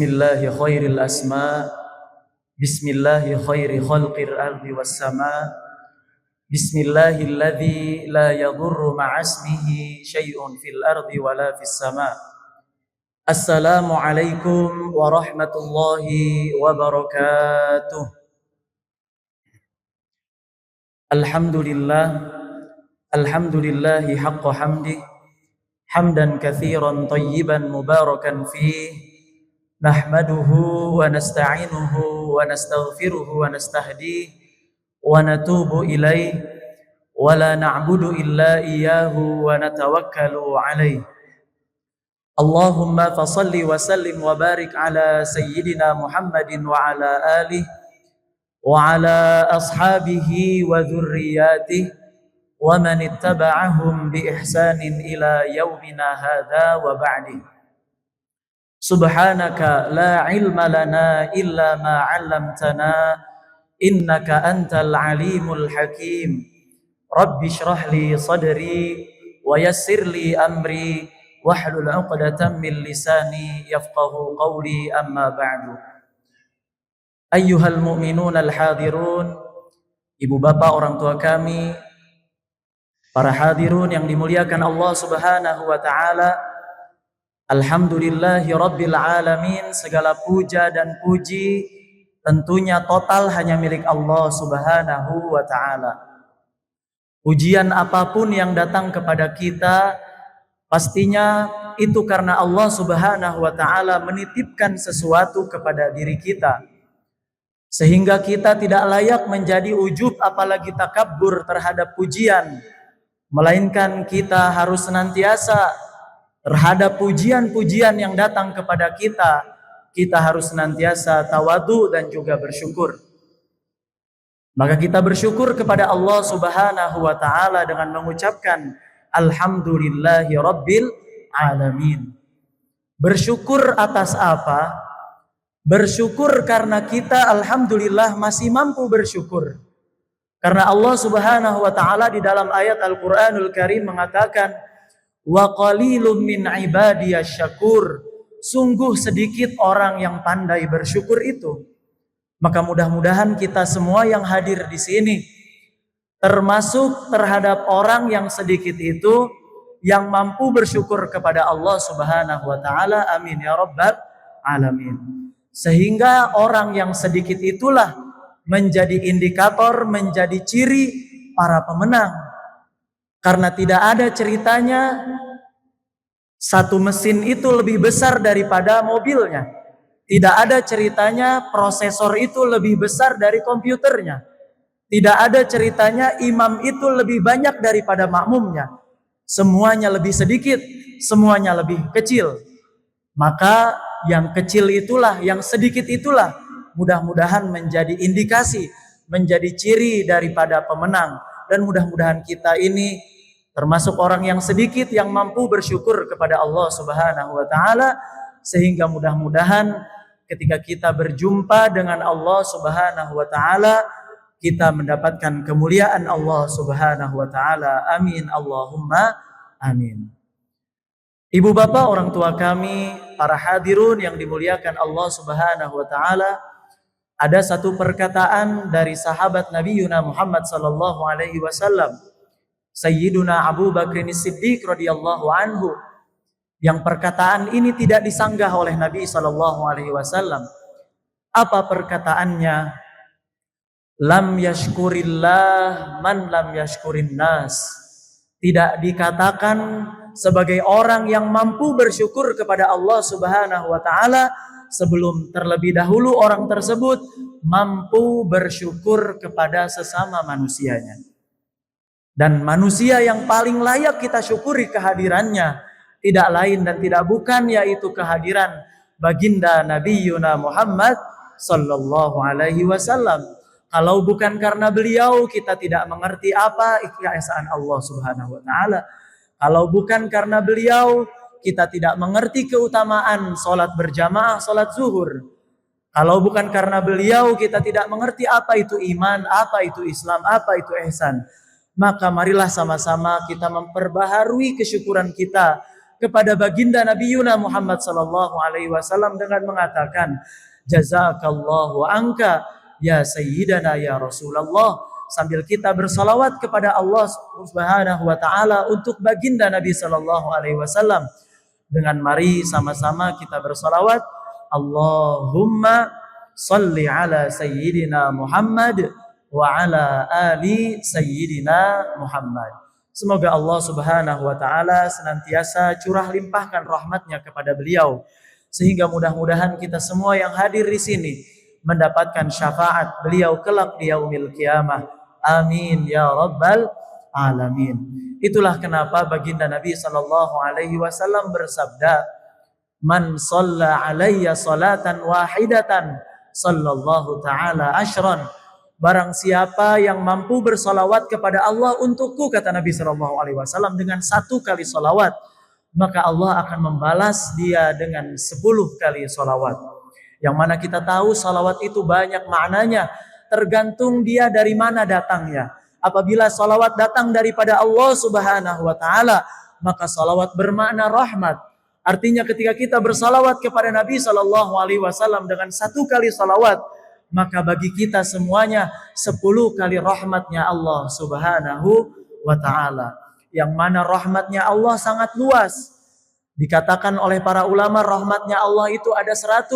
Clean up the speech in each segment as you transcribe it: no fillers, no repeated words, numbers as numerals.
Bismillahi khairil asma, Bismillahi khairi khalqir ardi was sama, Bismillahilladzi la yadurru ma'asmihi syai'un fil ardi wala fis sama. Assalamualaikum warahmatullahi wabarakatuh. Alhamdulillahi haqqa hamdih, hamdan katsiran tayyiban mubarakan fih. Nahmaduhu wa nasta'inuhu wa nastaghfiruhu wa nastahdihi wa natubu ilaih wa la na'budu illa iyyahu wa natawakkalu alaih. Allahumma fasalli wa sallim wa barik ala sayyidina Muhammadin wa ala alihi wa ala ashabihi wa dhurriyyatihi wa man ittaba'ahum bi ihsanin ila yaumina hadza wa ba'di. Subhanaka la ilma lana illa ma 'allamtana innaka antal alimul hakim. Rabbi shrah li sadri wa yassir li amri wahlul 'uqdatam min lisani yafqahu qawli, amma ba'du. Ayyuhal mu'minun al hadirun, ibu bapak orang tua kami, para hadirun yang dimuliakan Allah Subhanahu wa taala. Alhamdulillahi Rabbil Alamin, segala puja dan puji tentunya total hanya milik Allah Subhanahu wa ta'ala. Pujian apapun yang datang kepada kita, pastinya itu karena Allah Subhanahu wa ta'ala menitipkan sesuatu kepada diri kita, sehingga kita tidak layak menjadi ujub apalagi takabur terhadap pujian, melainkan kita harus senantiasa terhadap pujian-pujian yang datang kepada kita, kita harus senantiasa tawadu dan juga bersyukur. Maka kita bersyukur kepada Allah Subhanahu wa ta'ala dengan mengucapkan Alhamdulillahi Rabbil Alamin. Bersyukur atas apa? Bersyukur karena kita alhamdulillah masih mampu bersyukur. Karena Allah Subhanahu wa ta'ala di dalam ayat Al-Quranul Karim mengatakan, wa qalilum min ibadiyasy syakur, sungguh sedikit orang yang pandai bersyukur itu. Maka mudah-mudahan kita semua yang hadir di sini termasuk terhadap orang yang sedikit itu yang mampu bersyukur kepada Allah Subhanahu wa taala. Amin ya rabbal alamin. Sehingga orang yang sedikit itulah menjadi indikator, menjadi ciri para pemenang. Karena tidak ada ceritanya satu mesin itu lebih besar daripada mobilnya. Tidak ada ceritanya prosesor itu lebih besar dari komputernya. Tidak ada ceritanya imam itu lebih banyak daripada makmumnya. Semuanya lebih sedikit, semuanya lebih kecil. Maka yang kecil itulah, yang sedikit itulah mudah-mudahan menjadi indikasi, menjadi ciri daripada pemenang. Dan mudah-mudahan kita ini termasuk orang yang sedikit yang mampu bersyukur kepada Allah Subhanahu wa ta'ala, sehingga mudah-mudahan ketika kita berjumpa dengan Allah Subhanahu wa ta'ala, kita mendapatkan kemuliaan Allah Subhanahu wa ta'ala. Amin Allahumma amin. Ibu bapak orang tua kami, para hadirun yang dimuliakan Allah Subhanahu wa ta'ala, ada satu perkataan dari sahabat Nabi Muhammad sallallahu alaihi wasallam, Sayyiduna Abu Bakrin Siddiq radhiyallahu anhu, yang perkataan ini tidak disanggah oleh Nabi sallallahu alaihi wasallam. Apa perkataannya? Lam yashkurillah man lam yashkurin nas. Tidak dikatakan sebagai orang yang mampu bersyukur kepada Allah Subhanahu wa taala sebelum terlebih dahulu orang tersebut mampu bersyukur kepada sesama manusianya. Dan manusia yang paling layak kita syukuri kehadirannya tidak lain dan tidak bukan yaitu kehadiran baginda Nabi Muhammad sallallahu alaihi wasallam. Kalau bukan karena beliau, kita tidak mengerti apa keesaan Allah Subhanahu wa taala. Kalau bukan karena beliau, kita tidak mengerti keutamaan salat berjamaah, salat zuhur. Kalau bukan karena beliau, kita tidak mengerti apa itu iman, apa itu Islam, apa itu ihsan. Maka marilah sama-sama kita memperbaharui kesyukuran kita kepada baginda Nabi Yuna Muhammad sallallahu alaihi wasallam dengan mengatakan, jazakallahu anka ya sayyidana ya Rasulullah, sambil kita bersalawat kepada Allah Subhanahu wa taala untuk baginda Nabi sallallahu alaihi wasallam. Dengan mari sama-sama kita bersalawat, Allahumma salli ala sayyidina Muhammad wa ala ali sayyidina Muhammad. Semoga Allah Subhanahu wa taala senantiasa curah limpahkan rahmatnya kepada beliau, sehingga mudah-mudahan kita semua yang hadir di sini mendapatkan syafaat beliau kelak di yaumil qiyamah. Amin ya rabbal alamin. Itulah kenapa baginda Nabi sallallahu alaihi wasallam bersabda, man shalla alayya salatan wahidatan sallallahu taala asyran. Barang siapa yang mampu bersalawat kepada Allah untukku, kata Nabi sallallahu alaihi wasallam, dengan 1 kali salawat, maka Allah akan membalas dia dengan 10 kali salawat. Yang mana kita tahu salawat itu banyak maknanya, tergantung dia dari mana datangnya. Apabila salawat datang daripada Allah Subhanahu wa taala, maka salawat bermakna rahmat. Artinya ketika kita bersalawat kepada Nabi sallallahu alaihi wasallam dengan 1 kali salawat, maka bagi kita semuanya 10 kali rahmatnya Allah Subhanahu wa taala. Yang mana rahmatnya Allah sangat luas. Dikatakan oleh para ulama rahmatnya Allah itu ada 100.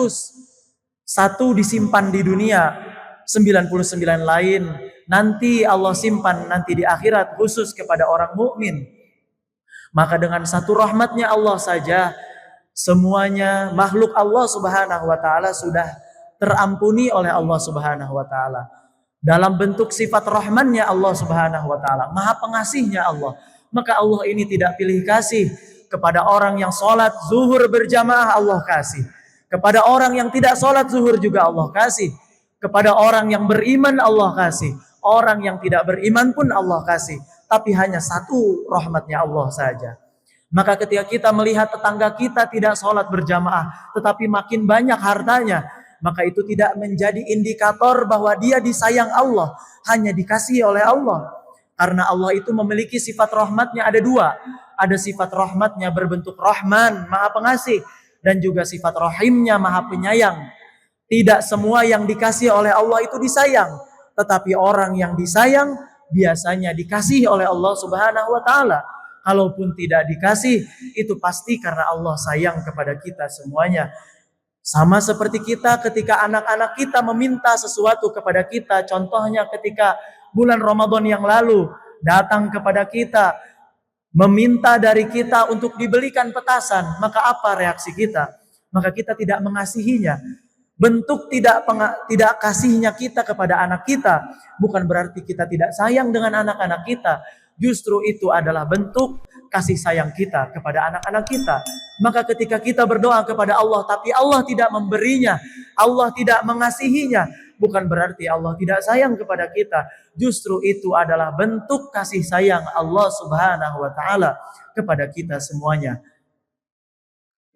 1 disimpan di dunia, 99 lain nanti Allah simpan nanti di akhirat khusus kepada orang mukmin. Maka dengan 1 rahmatnya Allah saja semuanya makhluk Allah Subhanahu wa taala sudah terampuni oleh Allah Subhanahu wa taala. Dalam bentuk sifat rahmannya Allah Subhanahu wa taala, maha pengasihnya Allah. Maka Allah ini tidak pilih kasih. Kepada orang yang sholat zuhur berjamaah Allah kasih. Kepada orang yang tidak sholat zuhur juga Allah kasih. Kepada orang yang beriman Allah kasih. Orang yang tidak beriman pun Allah kasih. Tapi hanya 1 rahmatnya Allah saja. Maka ketika kita melihat tetangga kita tidak sholat berjamaah, tetapi makin banyak hartanya, maka itu tidak menjadi indikator bahwa dia disayang Allah, hanya dikasihi oleh Allah. Karena Allah itu memiliki sifat rahmatnya ada 2. Ada sifat rahmatnya berbentuk Rahman, maha pengasih, dan juga sifat rahimnya, maha penyayang. Tidak semua yang dikasihi oleh Allah itu disayang, tetapi orang yang disayang biasanya dikasihi oleh Allah Subhanahu wa taala. Kalaupun tidak dikasih, itu pasti karena Allah sayang kepada kita semuanya. Sama seperti kita ketika anak-anak kita meminta sesuatu kepada kita. Contohnya ketika bulan Ramadan yang lalu datang kepada kita, meminta dari kita untuk dibelikan petasan. Maka apa reaksi kita? Maka kita tidak mengasihinya. Bentuk tidak kasihnya kita kepada anak kita bukan berarti kita tidak sayang dengan anak-anak kita. Justru itu adalah bentuk kasih sayang kita kepada anak-anak kita. Maka ketika kita berdoa kepada Allah tapi Allah tidak memberinya, Allah tidak mengasihinya, bukan berarti Allah tidak sayang kepada kita. Justru itu adalah bentuk kasih sayang Allah Subhanahu wa taala kepada kita semuanya.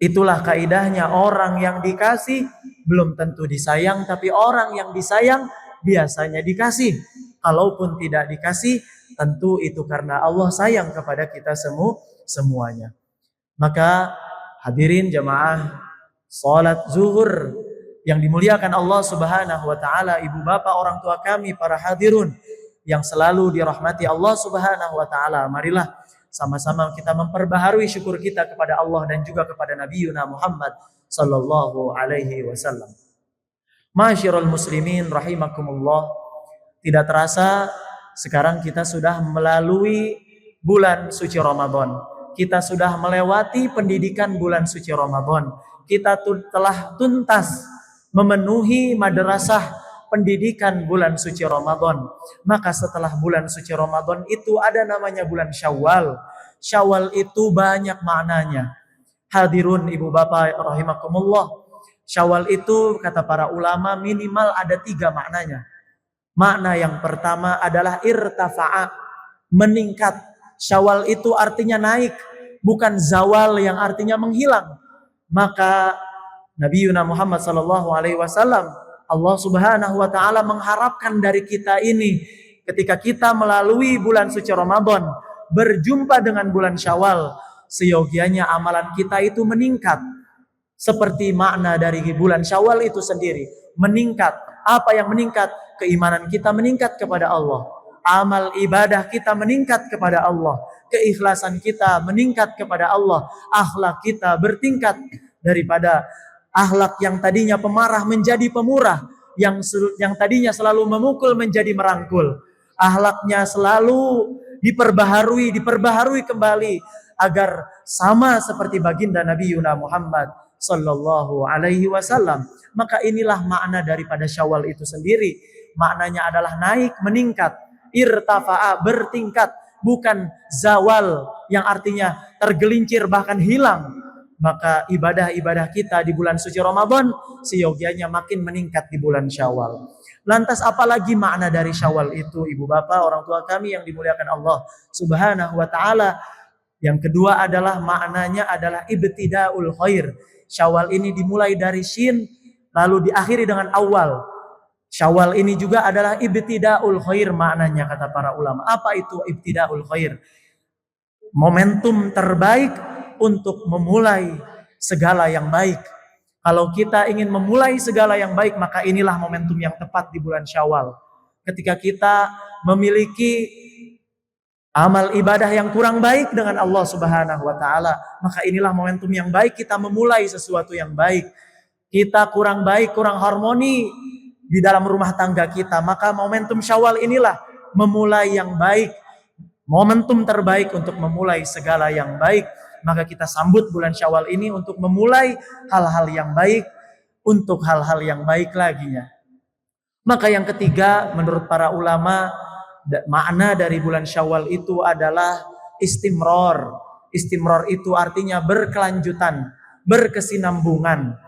Itulah kaidahnya, orang yang dikasih belum tentu disayang, tapi orang yang disayang biasanya dikasih. Kalaupun tidak dikasih, tentu itu karena Allah sayang kepada kita semuanya. Maka hadirin jamaah salat zuhur yang dimuliakan Allah Subhanahu wa taala, ibu bapak orang tua kami, para hadirun yang selalu dirahmati Allah Subhanahu wa taala, marilah sama-sama kita memperbaharui syukur kita kepada Allah dan juga kepada Nabi Yuna Muhammad sallallahu alaihi wasallam. Ma'asyiral muslimin rahimakumullah, tidak terasa sekarang kita sudah melalui bulan suci Ramadan. Kita sudah melewati pendidikan bulan suci Ramadan. Kita telah tuntas memenuhi madrasah pendidikan bulan suci Ramadan. Maka setelah bulan suci Ramadan itu ada namanya bulan Syawal. Syawal itu banyak maknanya. Hadirun ibu bapak rahimakumullah, Syawal itu kata para ulama minimal ada 3 maknanya. Makna yang pertama adalah irtafa'a, meningkat. Syawal itu artinya naik, bukan zawal yang artinya menghilang. Maka Nabi Muhammad sallallahu alaihi wasallam, Allah Subhanahu wa taala mengharapkan dari kita ini ketika kita melalui bulan suci Ramadan, berjumpa dengan bulan Syawal, seyogianya amalan kita itu meningkat. Seperti makna dari bulan Syawal itu sendiri, meningkat. Apa yang meningkat? Keimanan kita meningkat kepada Allah. Amal ibadah kita meningkat kepada Allah. Keikhlasan kita meningkat kepada Allah. Akhlak kita bertingkat daripada akhlak yang tadinya pemarah menjadi pemurah, yang tadinya selalu memukul menjadi merangkul. Akhlaknya selalu diperbaharui kembali agar sama seperti baginda Nabi Yuna Muhammad sallallahu alaihi wasallam. Maka inilah makna daripada Syawal itu sendiri. Maknanya adalah naik, meningkat, irtafa'a, bertingkat, bukan zawal yang artinya tergelincir bahkan hilang. Maka ibadah-ibadah kita di bulan suci Ramadan seyogianya makin meningkat di bulan Syawal. Lantas apalagi makna dari Syawal itu, ibu bapak, orang tua kami yang dimuliakan Allah Subhanahu wa taala? Yang kedua adalah maknanya adalah ibtidaul khair. Syawal ini dimulai dari syin lalu diakhiri dengan awal. Syawal ini juga adalah ibtidaul khair maknanya kata para ulama. Apa itu ibtidaul khair? Momentum terbaik untuk memulai segala yang baik. Kalau kita ingin memulai segala yang baik, maka inilah momentum yang tepat di bulan Syawal. Ketika kita memiliki amal ibadah yang kurang baik dengan Allah Subhanahu wa taala, maka inilah momentum yang baik kita memulai sesuatu yang baik. Kita kurang baik, kurang harmoni di dalam rumah tangga kita, maka momentum Syawal inilah memulai yang baik. Momentum terbaik untuk memulai segala yang baik. Maka kita sambut bulan Syawal ini untuk memulai hal-hal yang baik, untuk hal-hal yang baik laginya. Maka yang ketiga, menurut para ulama, makna dari bulan Syawal itu adalah istimror. Istimror itu artinya berkelanjutan, berkesinambungan.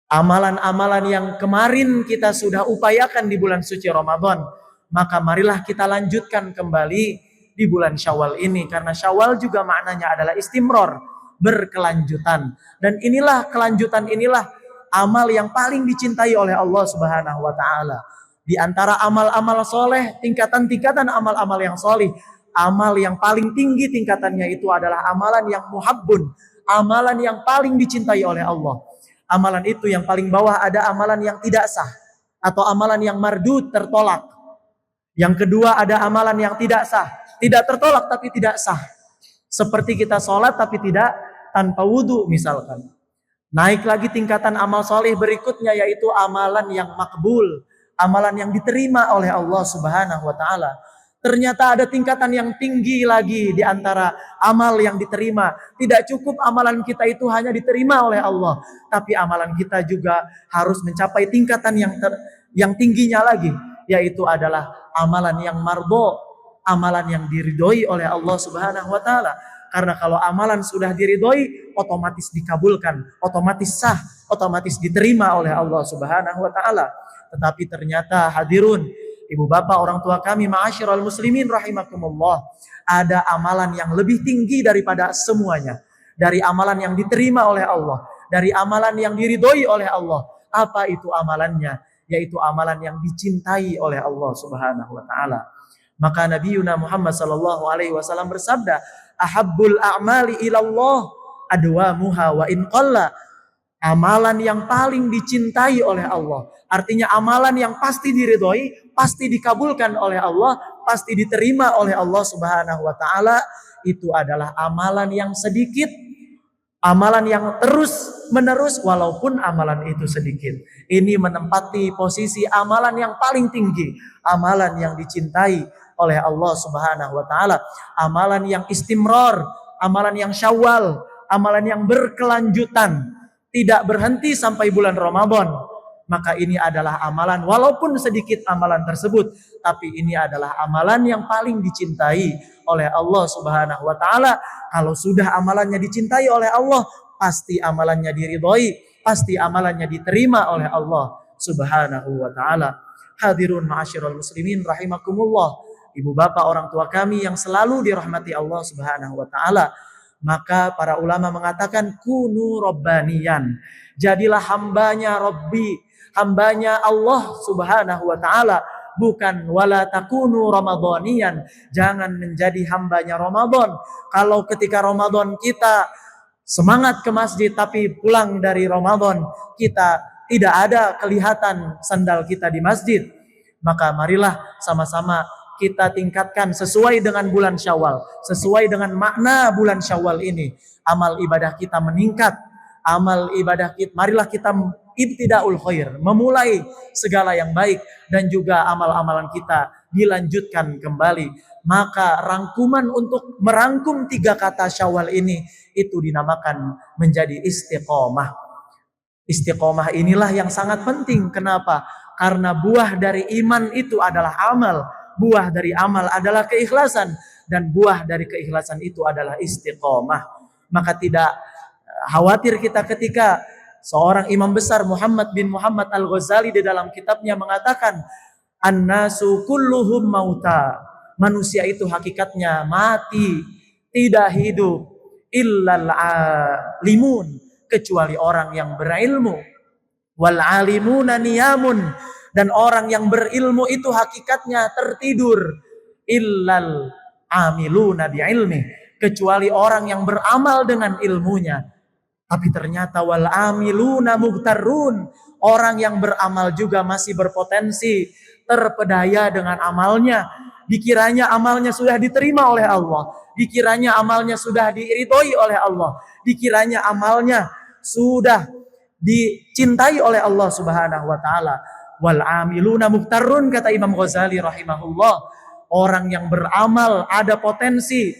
Amalan-amalan yang kemarin kita sudah upayakan di bulan suci Ramadan, maka marilah kita lanjutkan kembali di bulan Syawal ini, karena Syawal juga maknanya adalah istimror, berkelanjutan. Dan inilah kelanjutan, inilah amal yang paling dicintai oleh Allah Subhanahu wa taala. Di antara amal-amal soleh, tingkatan-tingkatan amal-amal yang soleh, amal yang paling tinggi tingkatannya itu adalah amalan yang muhabbun, amalan yang paling dicintai oleh Allah. Amalan itu yang paling bawah ada amalan yang tidak sah atau amalan yang mardud, tertolak. Yang kedua ada amalan yang tidak sah, tidak tertolak tapi tidak sah. Seperti kita sholat tapi tidak tanpa wudhu misalkan. Naik lagi tingkatan amal soleh berikutnya yaitu amalan yang makbul, amalan yang diterima oleh Allah Subhanahu wa taala. Ternyata ada tingkatan yang tinggi lagi di antara amal yang diterima. Tidak cukup amalan kita itu hanya diterima oleh Allah, tapi amalan kita juga harus mencapai tingkatan yang tingginya lagi, yaitu adalah amalan yang marbo, amalan yang diridhoi oleh Allah Subhanahu wa taala. Karena kalau amalan sudah diridhoi, otomatis dikabulkan, otomatis sah, otomatis diterima oleh Allah Subhanahu wa taala. Tetapi ternyata hadirun, ibu bapak, orang tua kami, ma'asyiral muslimin rahimakumullah, ada amalan yang lebih tinggi daripada semuanya. Dari amalan yang diterima oleh Allah, dari amalan yang diridhoi oleh Allah. Apa itu amalannya? Yaitu amalan yang dicintai oleh Allah Subhanahu wa taala. Maka Nabi Yuna Muhammad sallallahu alaihi wasallam bersabda, ahabbul a'mali ilallah adwamuha wa in qalla. Amalan yang paling dicintai oleh Allah, artinya amalan yang pasti diridhoi, pasti dikabulkan oleh Allah, pasti diterima oleh Allah Subhanahu wa taala, itu adalah amalan yang sedikit, amalan yang terus menerus walaupun amalan itu sedikit. Ini menempati posisi amalan yang paling tinggi, amalan yang dicintai oleh Allah Subhanahu wa taala, amalan yang istimror, amalan yang Syawal, amalan yang berkelanjutan, tidak berhenti sampai bulan Ramadan. Maka ini adalah amalan, walaupun sedikit amalan tersebut, tapi ini adalah amalan yang paling dicintai oleh Allah Subhanahu wa taala. Kalau sudah amalannya dicintai oleh Allah, pasti amalannya diridhoi, pasti amalannya diterima oleh Allah Subhanahu wa taala. Hadirun ma'asyiral muslimin rahimakumullah, ibu bapak, orang tua kami yang selalu dirahmati Allah Subhanahu wa taala. Maka para ulama mengatakan kunu rabbaniyan, jadilah hambanya Rabbi, hambanya Allah Subhanahu wa taala, bukan wala takunu ramadhaniyan, jangan menjadi hambanya Ramadan. Kalau ketika Ramadan kita semangat ke masjid tapi pulang dari Ramadan kita tidak ada kelihatan sandal kita di masjid, maka marilah sama-sama kita tingkatkan sesuai dengan bulan Syawal, sesuai dengan makna bulan Syawal ini. Amal ibadah kita meningkat, amal ibadah kita, marilah kita ibtidaul khair, memulai segala yang baik, dan juga amal-amalan kita dilanjutkan kembali. Maka rangkuman untuk merangkum 3 kata Syawal ini itu dinamakan menjadi istiqomah. Istiqomah inilah yang sangat penting. Kenapa? Karena buah dari iman itu adalah amal, buah dari amal adalah keikhlasan, dan buah dari keikhlasan itu adalah istiqomah. Maka tidak khawatir kita ketika seorang imam besar Muhammad bin Muhammad Al-Ghazali di dalam kitabnya mengatakan, "An-nasu kulluhum mauta." Manusia itu hakikatnya mati, tidak hidup, illal alimun, kecuali orang yang berilmu. Wal alimuna niyamun, dan orang yang berilmu itu hakikatnya tertidur. Illal amiluna biilmi, kecuali orang yang beramal dengan ilmunya. Tapi ternyata wal amiluna mughtarun, orang yang beramal juga masih berpotensi terpedaya dengan amalnya. Dikiranya amalnya sudah diterima oleh Allah, dikiranya amalnya sudah diridhoi oleh Allah, dikiranya amalnya sudah dicintai oleh Allah Subhanahu wa taala. Wal amiluna mughtarun, kata Imam Ghazali rahimahullah, orang yang beramal ada potensi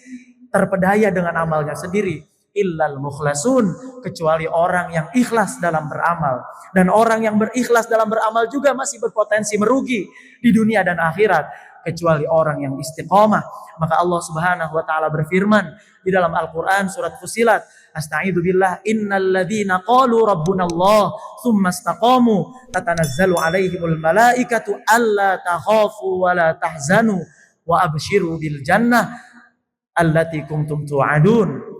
terpedaya dengan amalnya sendiri. Illal mukhlasun, kecuali orang yang ikhlas dalam beramal. Dan orang yang berikhlas dalam beramal juga masih berpotensi merugi di dunia dan akhirat, kecuali orang yang istiqomah. Maka Allah Subhanahu wa taala berfirman di dalam Al-Qur'an surat Fussilat, Asta'idzu billah, innal ladzina qalu rabbunallah tsumma istaqamu tatanazzalu alaihimul malaikatu alla takhafu wa la tahzanu wa abshiru bil jannah allati kuntum tu'adun.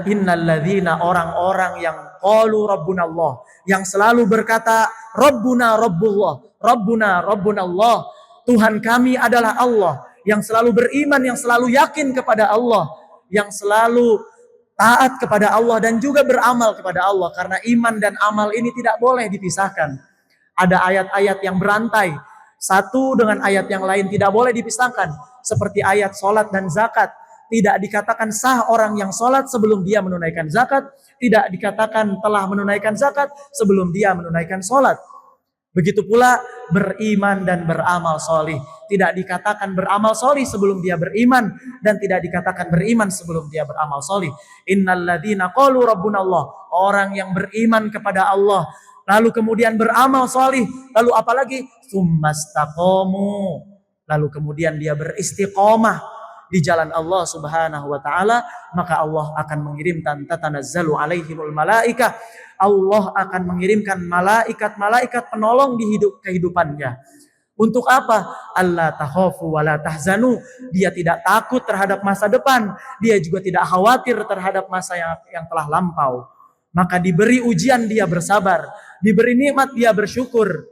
Innal ladzina, orang-orang yang qalu rabbunallah, yang selalu berkata rabbuna rabbullah, rabbuna rabbunallah, Tuhan kami adalah Allah, yang selalu beriman, yang selalu yakin kepada Allah, yang selalu taat kepada Allah dan juga beramal kepada Allah. Karena iman dan amal ini tidak boleh dipisahkan. Ada ayat-ayat yang berantai, satu dengan ayat yang lain tidak boleh dipisahkan. Seperti ayat salat dan zakat. Tidak dikatakan sah orang yang salat sebelum dia menunaikan zakat, tidak dikatakan telah menunaikan zakat sebelum dia menunaikan salat. Begitu pula beriman dan beramal solih. Tidak dikatakan beramal solih sebelum dia beriman, dan tidak dikatakan beriman sebelum dia beramal solih. Innal ladzina qalu rabbunallah, orang yang beriman kepada Allah lalu kemudian beramal solih, lalu apalagi tsumastaqamu, lalu kemudian dia beristiqomah di jalan Allah Subhanahu wa taala, maka Allah akan mengirimkan tatanazzalu alaihimul malaikah, Allah akan mengirimkan malaikat-malaikat penolong di kehidupannya. Untuk apa? Allah takhafu wa la tahzanu, dia tidak takut terhadap masa depan, dia juga tidak khawatir terhadap masa yang telah lampau. Maka diberi ujian dia bersabar, diberi nikmat dia bersyukur.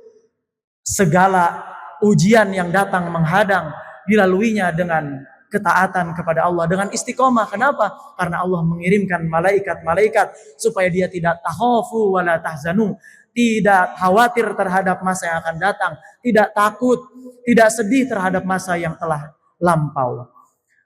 Segala ujian yang datang menghadang dilaluinya dengan ketaatan kepada Allah, dengan istiqomah. Kenapa? Karena Allah mengirimkan malaikat-malaikat supaya dia tidak takhafu wa la tahzanu, tidak khawatir terhadap masa yang akan datang, tidak takut, tidak sedih terhadap masa yang telah lampau.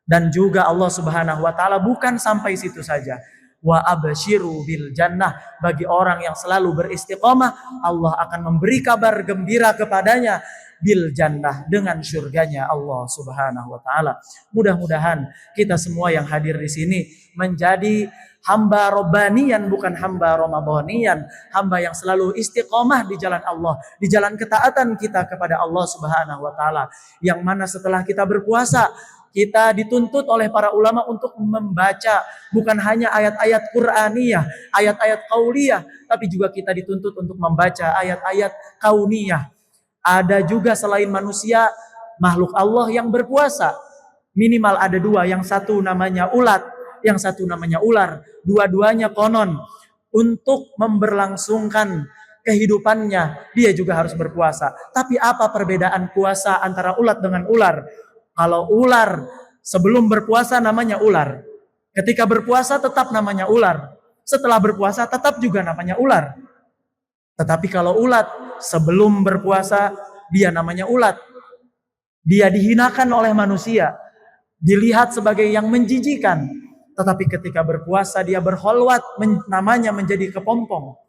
Dan juga Allah Subhanahu wa taala bukan sampai situ saja. Wa absyiru bil jannah, bagi orang yang selalu beristiqomah, Allah akan memberi kabar gembira kepadanya bil jannah, dengan surganya Allah Subhanahu wa taala. Mudah-mudahan kita semua yang hadir di sini menjadi hamba robbanian, bukan hamba ramadhanian, hamba yang selalu istiqomah di jalan Allah, di jalan ketaatan kita kepada Allah Subhanahu wa taala. Yang mana setelah kita berpuasa, kita dituntut oleh para ulama untuk membaca bukan hanya ayat-ayat Qur'aniyah, ayat-ayat qauliyah, tapi juga kita dituntut untuk membaca ayat-ayat kauniyah. Ada juga selain manusia, makhluk Allah yang berpuasa. Minimal ada 2, yang satu namanya ulat, yang satu namanya ular. Dua-duanya konon untuk memberlangsungkan kehidupannya dia juga harus berpuasa. Tapi apa perbedaan puasa antara ulat dengan ular? Kalau ular sebelum berpuasa namanya ular. Ketika berpuasa tetap namanya ular. Setelah berpuasa tetap juga namanya ular. Tetapi kalau ulat sebelum berpuasa dia namanya ulat. Dia dihinakan oleh manusia, dilihat sebagai yang menjijikan. Tetapi ketika berpuasa dia berkholwat, namanya menjadi kepompong.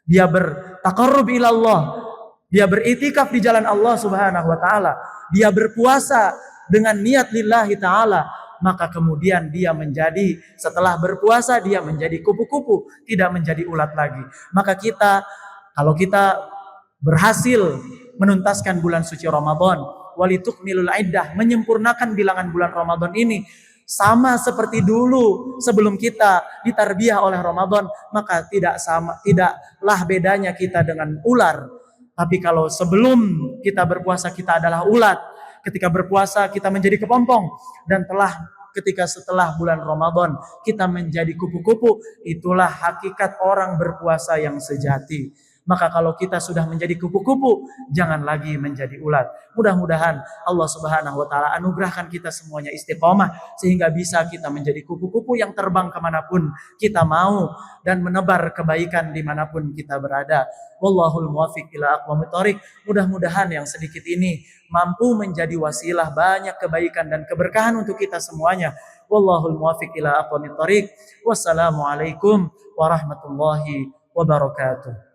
Dia bertaqarrub ilallah, dia beritikaf di jalan Allah Subhanahu wa taala. Dia berpuasa dengan niat lillahi taala, maka kemudian dia menjadi, setelah berpuasa dia menjadi kupu-kupu, tidak menjadi ulat lagi. Maka kalau kita berhasil menuntaskan bulan suci Ramadan, walitukmilul iddah, menyempurnakan bilangan bulan Ramadan ini sama seperti dulu sebelum kita ditarbiyah oleh Ramadan, maka tidaklah bedanya kita dengan ular. Tapi kalau sebelum kita berpuasa kita adalah ulat, ketika berpuasa kita menjadi kepompong, dan ketika setelah bulan Ramadan kita menjadi kupu-kupu, itulah hakikat orang berpuasa yang sejati. Maka kalau kita sudah menjadi kupu-kupu, jangan lagi menjadi ulat. Mudah-mudahan Allah Subhanahu wa taala anugerahkan kita semuanya istiqomah sehingga bisa kita menjadi kupu-kupu yang terbang kemanapun kita mau dan menebar kebaikan dimanapun kita berada. Wallahul muwaffiq ila aqwamit thoriq. Mudah-mudahan yang sedikit ini mampu menjadi wasilah banyak kebaikan dan keberkahan untuk kita semuanya. Wallahul muwaffiq ila aqwamit thoriq. Wassalamualaikum warahmatullahi wabarakatuh.